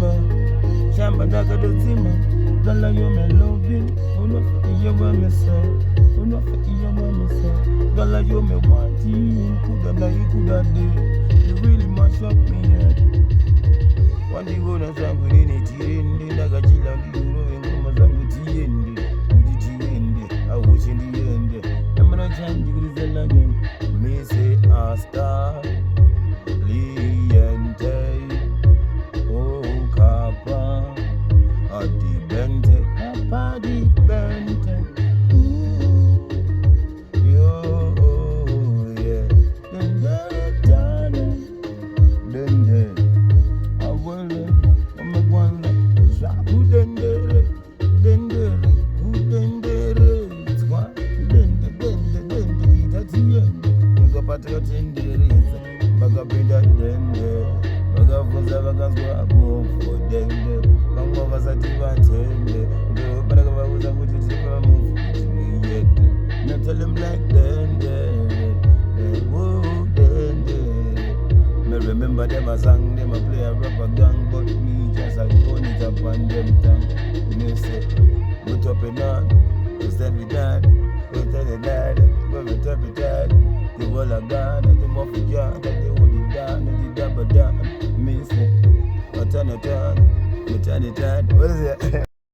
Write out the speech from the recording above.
zima. Shamba naka do zima. Gala you me loving. Uno you want me say. Uno you want me say. Gala you me wanting. Kuda na kuda de. You really mash up me head. One day go na zangu nini tiende. Naga chila ndi uro ngoma zangu tiende. Udi tiende. Awuchi ndiende. Namana chanji grizela game. Me say a star. Liente. Oh kapa. Adi bente. Kapa di bente. Yo yeah. Dende dende. Dende. Awele. Omegwana. Zabu dendere. Dendere. Udendere. Zwa. Dende dende dende. Itatiende. Ngopata yotendereza. Bagapinda dende. Bagafunza bakazwa abofo dende. Bangwa basati batende. Ndo baraka babuza kuti tipa move timuyete. Now tell them like dende. Whoa dende. Me remember them a song, them a play a rubber gang, but me just a gun it up on them tongue. Me say, put up and on, you said we done, we tell it that, but we tell it that. The wall of God, the muffin yard, the hold it down, the double down. Me say, what turn it on, what is it?